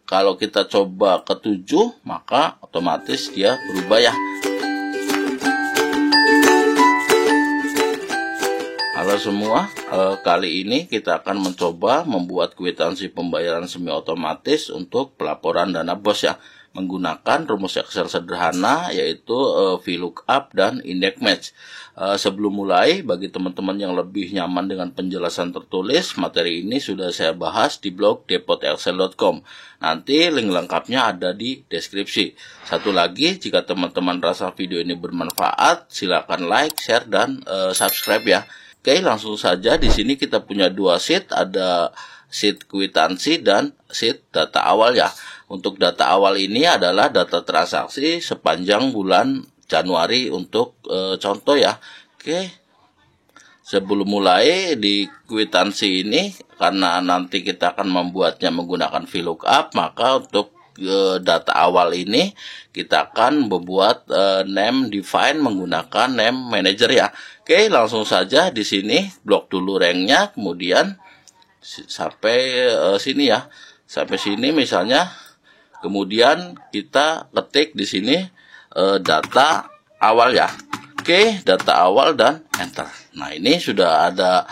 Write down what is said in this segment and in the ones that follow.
kalau kita coba ke 7, maka otomatis dia berubah ya. Halo semua, kali ini kita akan mencoba membuat kwitansi pembayaran semi otomatis untuk pelaporan dana BOS ya, menggunakan rumus Excel sederhana yaitu VLOOKUP dan index match. Sebelum mulai, bagi teman-teman yang lebih nyaman dengan penjelasan tertulis, materi ini sudah saya bahas di blog depotexcel.com. Nanti link lengkapnya ada di deskripsi. Satu lagi, jika teman-teman rasa video ini bermanfaat, silakan like, share, dan subscribe ya. Oke, langsung saja. Di sini kita punya dua sheet, ada sheet kwitansi dan sheet data awal ya. Untuk data awal ini adalah data transaksi sepanjang bulan Januari untuk contoh ya. Oke, sebelum mulai di kwitansi ini, karena nanti kita akan membuatnya menggunakan VLOOKUP, maka untuk data awal ini kita akan membuat name define menggunakan name manager ya. Oke, langsung saja. Di sini blok dulu ranknya, kemudian sampai sini ya, sampai sini misalnya. Kemudian kita ketik di sini data awal ya. Oke, data awal dan enter. Nah, ini sudah ada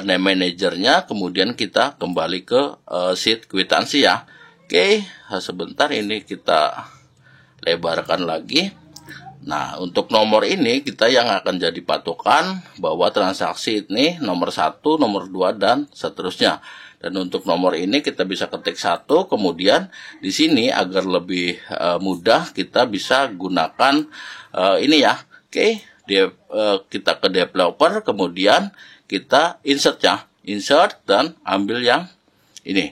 name manajernya. Kemudian kita kembali ke sheet kwitansi ya. Oke, sebentar, ini kita lebarkan lagi. Nah, untuk nomor ini kita yang akan jadi patokan bahwa transaksi ini nomor 1, nomor 2, dan seterusnya. Dan untuk nomor ini kita bisa ketik 1, kemudian di sini agar lebih mudah kita bisa gunakan ini ya. Oke, kita ke developer, kemudian kita insert ya. Insert dan ambil yang ini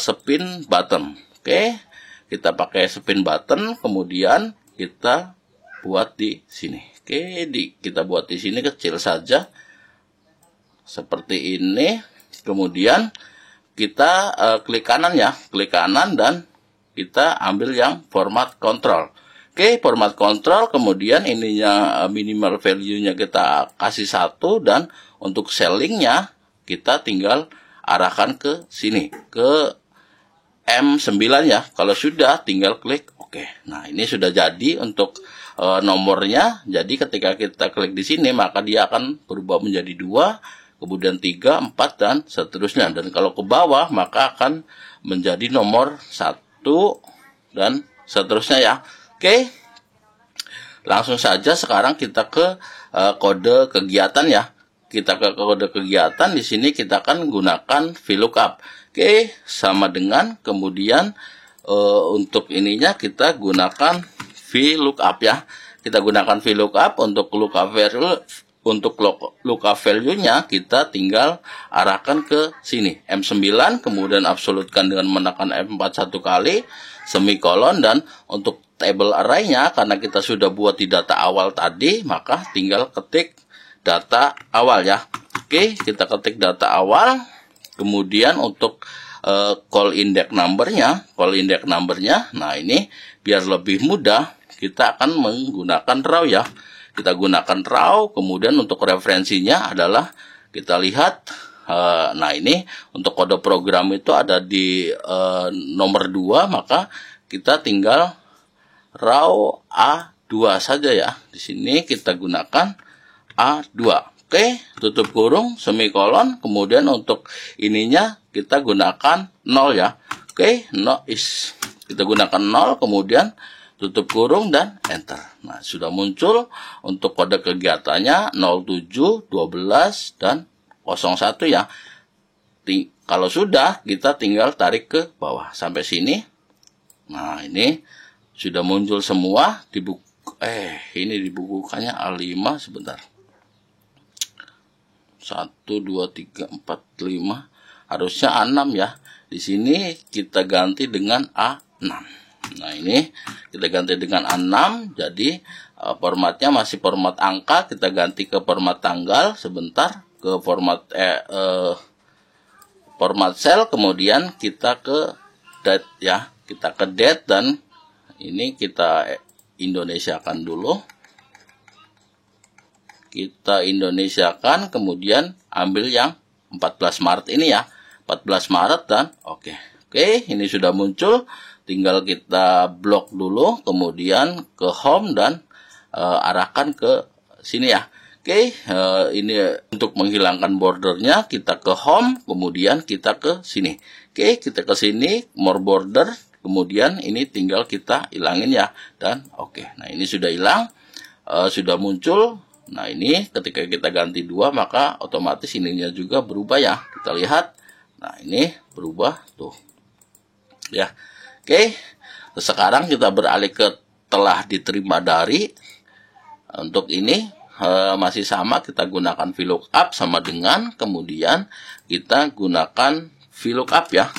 spin button. Oke, kita pakai spin button, kemudian kita buat di sini. Oke, kita buat di sini kecil saja seperti ini. Kemudian kita klik kanan ya, klik kanan dan kita ambil yang format control. Oke, format control, kemudian ininya minimal value-nya kita kasih 1, dan untuk sellingnya kita tinggal arahkan ke sini, ke M9 ya. Kalau sudah, tinggal klik OK. Nah, ini sudah jadi untuk nomornya. Jadi ketika kita klik di sini, maka dia akan berubah menjadi 2, kemudian 3, 4, dan seterusnya. Dan kalau ke bawah, maka akan menjadi nomor 1 dan seterusnya ya. Oke, langsung saja sekarang kita ke kode kegiatan ya. Kita ke kode kegiatan. Di sini kita akan gunakan VLOOKUP. Oke, sama dengan kemudian untuk ininya kita gunakan VLOOKUP ya. Kita gunakan VLOOKUP untuk lookup value. Untuk lookup value-nya kita tinggal arahkan ke sini M9, kemudian absolutkan dengan menekan F4 1 kali, semikolon, dan untuk table array-nya karena kita sudah buat di data awal tadi, maka tinggal ketik data awal ya. Oke, kita ketik data awal. Kemudian untuk call index number-nya, nah ini biar lebih mudah kita akan menggunakan raw ya. Kita gunakan raw, kemudian untuk referensinya adalah kita lihat, nah ini untuk kode program itu ada di nomor 2, maka kita tinggal raw A2 saja ya. Di sini kita gunakan A2. Oke, tutup kurung, semikolon, kemudian untuk ininya kita gunakan 0 ya. Oke, kita gunakan 0, kemudian tutup kurung dan enter. Nah, sudah muncul untuk kode kegiatannya 07, 12, dan 01 ya. Kalau sudah, kita tinggal tarik ke bawah sampai sini. Nah, ini sudah muncul semua di buku. Ini dibukukannya A5 sebentar. 1, 2, 3, 4, 5. Harusnya A6 ya. Di sini kita ganti dengan A6. Nah, ini kita ganti dengan A6. Jadi formatnya masih format angka. Kita ganti ke format tanggal sebentar, ke format format cell, kemudian kita ke date ya. Kita ke date dan ini kita Indonesiakan dulu. Kita Indonesiakan, kemudian ambil yang 14 Maret ini ya. 14 Maret dan oke. Oke, ini sudah muncul, tinggal kita blok dulu, kemudian ke home dan arahkan ke sini ya. Oke, ini untuk menghilangkan bordernya, kita ke home, kemudian kita ke sini. Oke, kita ke sini, more border, kemudian ini tinggal kita hilangin ya, dan oke. Nah, ini sudah hilang, sudah muncul. Nah, ini ketika kita ganti 2, maka otomatis ininya juga berubah ya. Kita lihat, nah ini berubah tuh. Ya, oke. Sekarang kita beralih ke telah diterima dari. Untuk ini masih sama, kita gunakan VLOOKUP sama dengan, kemudian kita gunakan VLOOKUP ya.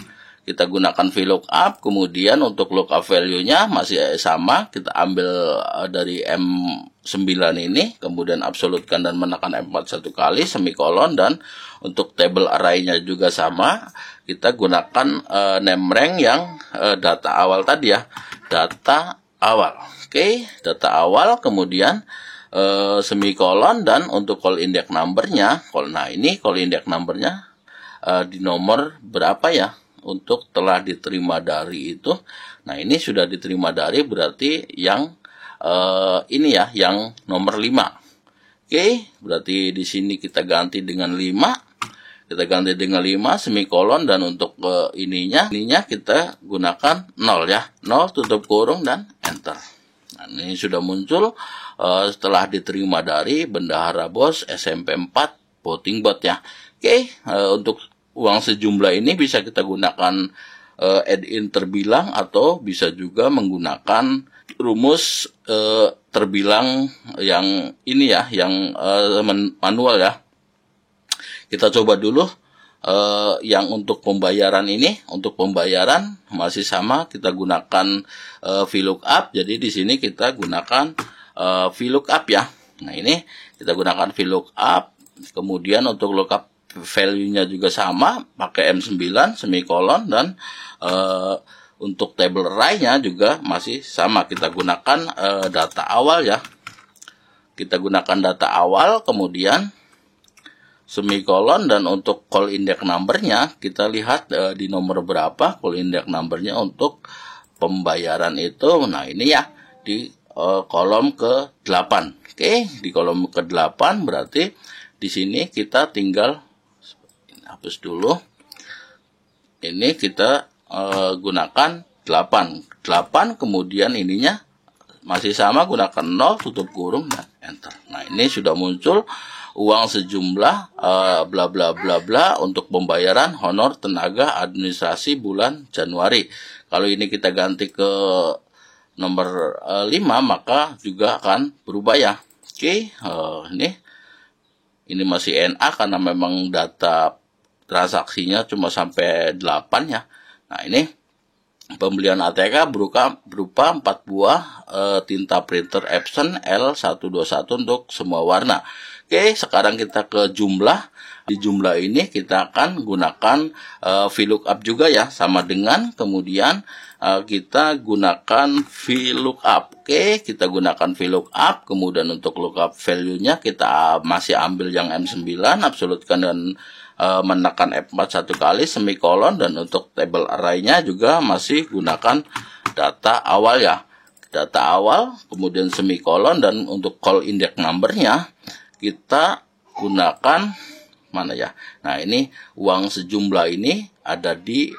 Kita gunakan VLOOKUP, kemudian untuk lookup value-nya masih sama, kita ambil dari M9 ini, kemudian absolutkan dan menekan F4 satu kali, semikolon, dan untuk table array-nya juga sama, kita gunakan name rank yang data awal tadi ya, data awal. Oke, data awal, kemudian semikolon, dan untuk call index number-nya, nah ini call index number-nya di nomor berapa ya? Untuk telah diterima dari itu. Nah, ini sudah diterima dari, berarti yang ini ya, yang nomor 5. Oke, berarti di sini kita ganti dengan 5. Kita ganti dengan 5 semikolon, dan untuk ininya kita gunakan 0 ya. 0 tutup kurung dan enter. Nah, ini sudah muncul setelah diterima dari bendahara bos SMP 4 voting bot ya. Oke, untuk uang sejumlah ini bisa kita gunakan add-in terbilang, atau bisa juga menggunakan rumus terbilang yang ini ya, yang manual ya. Kita coba dulu yang untuk pembayaran ini. Untuk pembayaran masih sama, kita gunakan VLOOKUP. Jadi di sini kita gunakan VLOOKUP ya. Nah, ini kita gunakan VLOOKUP. Kemudian untuk lookup value-nya juga sama, pakai M9 semikolon, dan untuk table array-nya juga masih sama, kita gunakan data awal ya. Kita gunakan data awal, kemudian semikolon, dan untuk call index number-nya kita lihat di nomor berapa call index number-nya untuk pembayaran itu. Nah, ini ya di kolom ke-8. Oke, di kolom ke-8 berarti di sini kita tinggal hapus dulu. Ini kita gunakan 8, kemudian ininya masih sama, gunakan 0 tutup kurung dan enter. Nah, ini sudah muncul uang sejumlah bla bla bla bla untuk pembayaran honor tenaga administrasi bulan Januari. Kalau ini kita ganti ke nomor 5, maka juga akan berubah ya. Oke, ini masih NA karena memang data transaksinya cuma sampai 8 ya. Nah, ini pembelian ATK berupa 4 buah tinta printer Epson L121 untuk semua warna. Oke, sekarang kita ke jumlah. Di jumlah ini kita akan gunakan VLOOKUP juga ya, sama dengan, kemudian kita gunakan VLOOKUP. Oke, kita gunakan VLOOKUP, kemudian untuk lookup value-nya kita masih ambil yang M9, absolutkan dan menekan F4 satu kali, semikolon, dan untuk table array-nya juga masih gunakan data awal ya. Data awal, kemudian semikolon, dan untuk call index number-nya kita gunakan mana ya. Nah, ini uang sejumlah ini ada di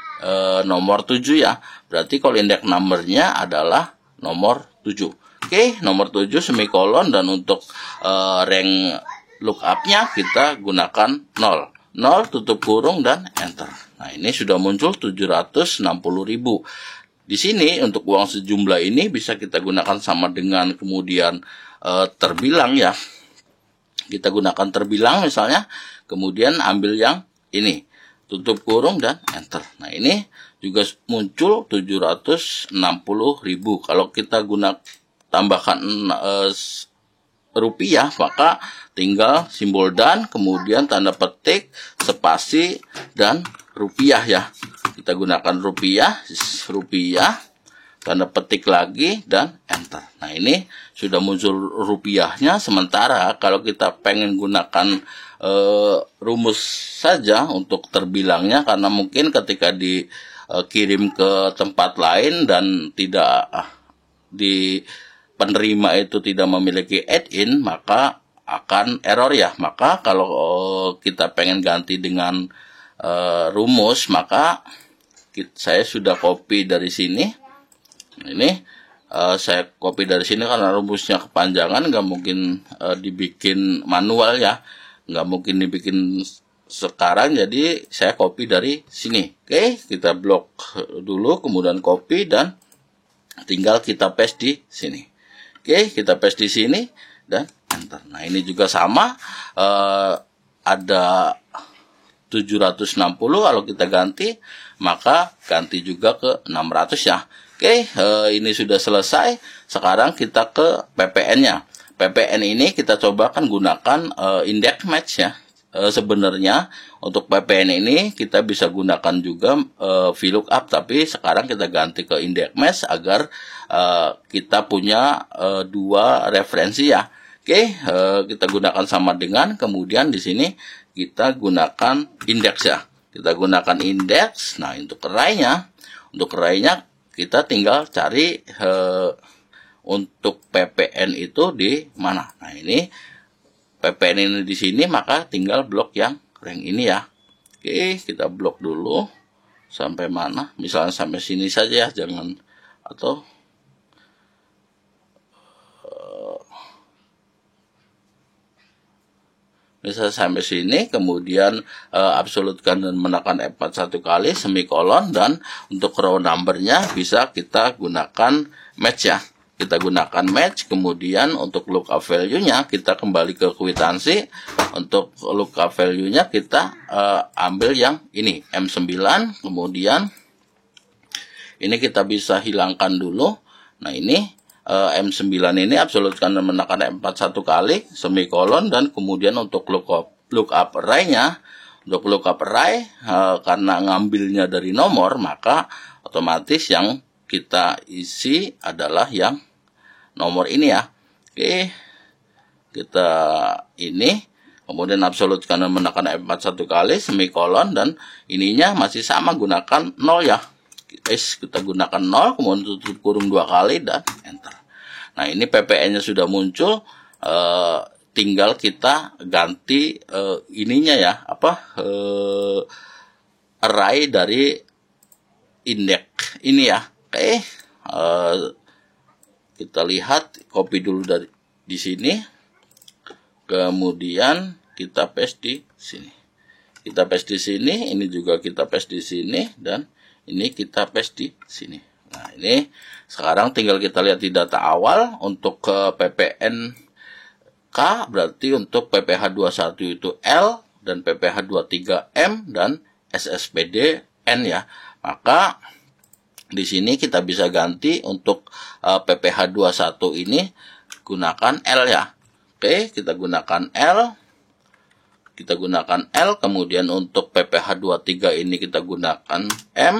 nomor 7 ya. Berarti call index number-nya adalah nomor 7. Oke, nomor 7 semikolon, dan untuk rank lookup-nya kita gunakan 0. 0 tutup kurung dan enter. Nah, ini sudah muncul 760.000. Di sini untuk uang sejumlah ini bisa kita gunakan sama dengan kemudian terbilang ya. Kita gunakan terbilang misalnya, kemudian ambil yang ini, tutup kurung dan enter. Nah, ini juga muncul 760.000. Kalau kita tambahkan rupiah, maka tinggal simbol dan, kemudian tanda petik, spasi, dan rupiah ya. Kita gunakan rupiah, tanda petik lagi, dan enter. Nah, ini sudah muncul rupiahnya. Sementara kalau kita pengen gunakan rumus saja untuk terbilangnya, karena mungkin ketika di kirim ke tempat lain dan tidak di penerima itu tidak memiliki add-in, maka akan error ya. Maka kalau kita pengen ganti dengan rumus, maka saya sudah copy dari sini. Ini saya copy dari sini karena rumusnya kepanjangan, nggak mungkin dibikin manual ya, nggak mungkin dibikin sekarang, jadi saya copy dari sini. Oke, kita blok dulu, kemudian copy dan tinggal kita paste di sini. Oke, kita paste di sini dan enter. Nah, ini juga sama, ada 760, kalau kita ganti maka ganti juga ke 600 ya. Oke, ini sudah selesai. Sekarang kita ke PPN-nya. PPN ini kita coba kan gunakan index match ya. Sebenarnya untuk PPN ini kita bisa gunakan juga VLOOKUP, tapi sekarang kita ganti ke index match agar kita punya dua referensi ya. Oke, kita gunakan sama dengan, kemudian di sini kita gunakan indeks ya. Kita gunakan indeks. Nah, untuk array-nya kita tinggal cari untuk PPN itu di mana. Nah, ini PPN ini di sini, maka tinggal blok yang rank ini ya. Oke, kita blok dulu sampai mana? Misalnya sampai sini saja ya, jangan, atau bisa sampai sini, kemudian absolutkan dan menekan F4 satu kali, semikolon, dan untuk row numbernya bisa kita gunakan match ya. Kita gunakan match, kemudian untuk lookup value-nya kita kembali ke kwitansi. Untuk lookup value-nya kita ambil yang ini, M9, kemudian ini kita bisa hilangkan dulu. Nah, ini M9 ini absolutkan dan menekan F4 satu kali, semikolon, dan kemudian untuk lookup array-nya, untuk lookup array karena ngambilnya dari nomor, maka otomatis yang kita isi adalah yang nomor ini ya. Oke, kita ini, kemudian absolutkan dan menekan F4 satu kali, semikolon, dan ininya masih sama, gunakan 0 ya. Kita gunakan 0, kemudian tutup kurung 2 kali dan enter. Nah, ini PPN-nya sudah muncul, tinggal kita ganti ininya ya, array dari indeks ini ya. Oke, kita lihat, copy dulu dari di sini, kemudian kita paste di sini. Kita paste di sini, ini juga kita paste di sini, dan ini kita paste di sini. Nah, ini sekarang tinggal kita lihat di data awal. Untuk PPN K berarti untuk PPH 21 itu L, dan PPH 23 M, dan SSPD N ya. Maka di sini kita bisa ganti untuk PPH 21 ini gunakan L ya. Oke, kita gunakan L. Kita gunakan L, kemudian untuk PPH 23 ini kita gunakan M.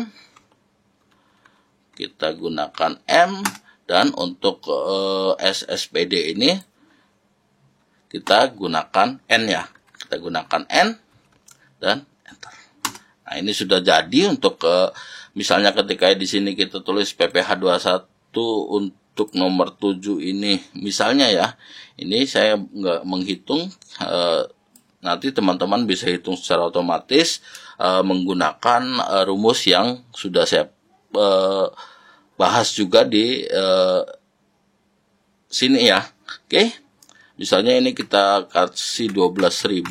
Kita gunakan M, dan untuk SSPD ini kita gunakan N ya. Kita gunakan N, dan enter. Nah, ini sudah jadi untuk misalnya ketika di sini kita tulis PPH 21 untuk nomor 7 ini misalnya ya. Ini saya nggak menghitung, nanti teman-teman bisa hitung secara otomatis menggunakan rumus yang sudah saya bahas juga di sini ya. Oke, misalnya ini kita kasih 12.000,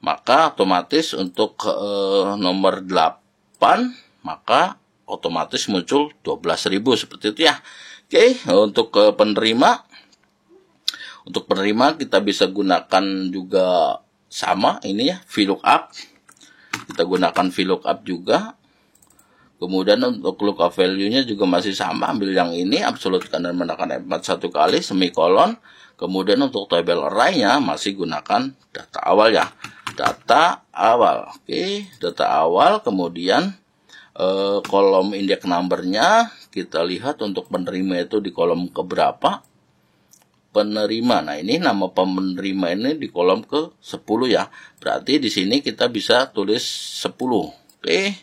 maka otomatis untuk nomor 8 maka otomatis muncul 12.000 seperti itu ya. Oke, untuk penerima, kita bisa gunakan juga sama ini ya, VLOOKUP. Kita gunakan VLOOKUP juga. Kemudian untuk lookup value-nya juga masih sama, ambil yang ini, absolutkan dan menekan F4 satu kali, semikolon. Kemudian untuk tabel array-nya masih gunakan data awal ya. Data awal. Oke, data awal, kemudian kolom index number-nya kita lihat untuk penerima itu di kolom keberapa? Penerima. Nah, ini nama penerima ini di kolom ke 10 ya. Berarti di sini kita bisa tulis 10. Oke.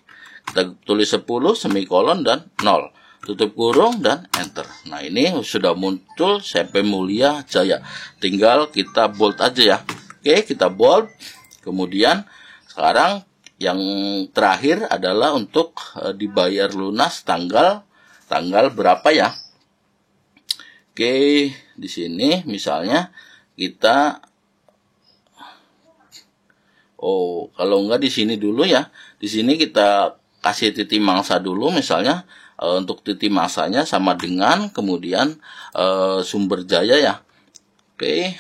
Kita tulis 10, semikolon, dan 0. Tutup kurung, dan enter. Nah, ini sudah muncul CP Mulia Jaya. Tinggal kita bold aja ya. Oke, kita bold. Kemudian sekarang yang terakhir adalah untuk dibayar lunas tanggal berapa ya. Oke, di sini misalnya kita kalau enggak di sini dulu ya. Di sini kita kasih titik mangsa dulu misalnya. Untuk titik mangsanya sama dengan kemudian sumber jaya ya. Oke.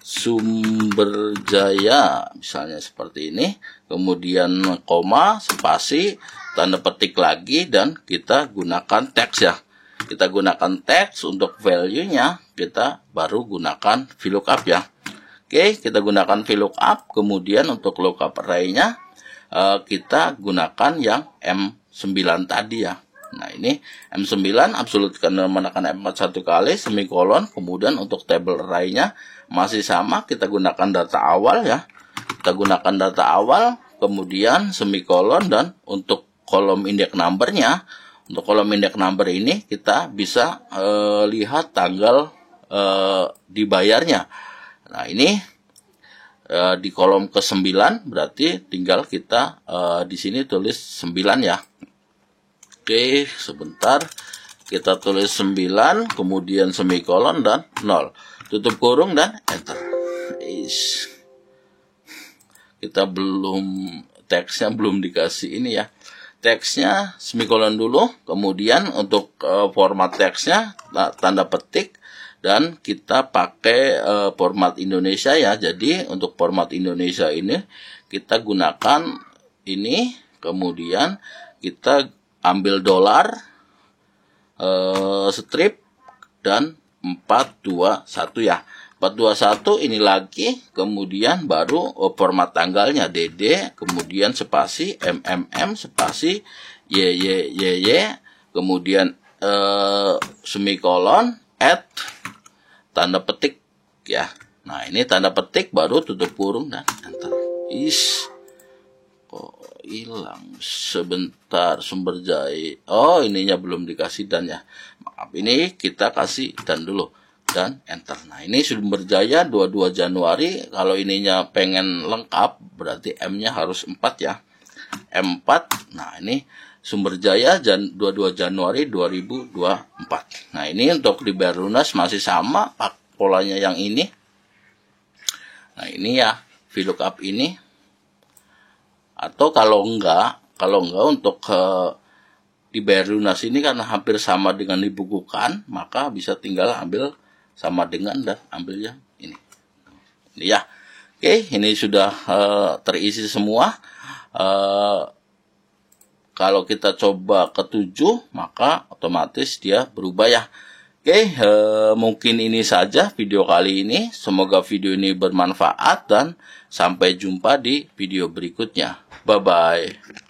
Sumber jaya misalnya seperti ini, kemudian koma, spasi, tanda petik lagi, dan kita gunakan teks ya. Kita gunakan teks untuk value-nya, kita baru gunakan VLOOKUP ya. Oke, kita gunakan VLOOKUP, kemudian untuk lookup array-nya kita gunakan yang M9 tadi ya. Nah, ini M9 absolute karena menekan F4 satu kali, semikolon, kemudian untuk table array-nya masih sama, kita gunakan data awal ya. Kita gunakan data awal, kemudian semikolon, dan untuk kolom index number-nya, untuk kolom index number ini kita bisa lihat tanggal dibayarnya. Nah, ini di kolom ke-9 berarti tinggal kita di sini tulis 9 ya. Oke, sebentar. Kita tulis 9, kemudian semikolon, dan 0. Tutup kurung, dan enter. Kita teksnya belum dikasih ini ya. Teksnya semikolon dulu, kemudian untuk format teksnya tanda petik, dan kita pakai format Indonesia ya. Jadi untuk format Indonesia ini kita gunakan ini, kemudian kita ambil dolar, strip, dan 421 ya. 421 ini lagi, kemudian baru format tanggalnya DD, kemudian spasi MMM, spasi YYYY, kemudian semikolon, add, tanda petik ya. Nah, ini tanda petik, baru tutup kurung, dan enter. Hilang sebentar sumber jaya. Ininya belum dikasih dan ya. Maaf, ini kita kasih dan dulu, dan enter. Nah, ini sumber jaya 22 Januari. Kalau ininya pengen lengkap berarti M-nya harus 4 ya. M4. Nah, ini sumber jaya 22 Januari 2024. Nah, ini untuk dibayar lunas masih sama polanya yang ini. Nah, ini ya VLOOKUP ini. Atau kalau enggak untuk dibayar lunas ini karena hampir sama dengan dibukukan, maka bisa tinggal ambil sama dengan dan ambil yang ini. Ini ya. Oke, ini sudah terisi semua. Kalau kita coba ke 7, maka otomatis dia berubah ya. Oke, mungkin ini saja video kali ini. Semoga video ini bermanfaat dan sampai jumpa di video berikutnya. Bye-bye.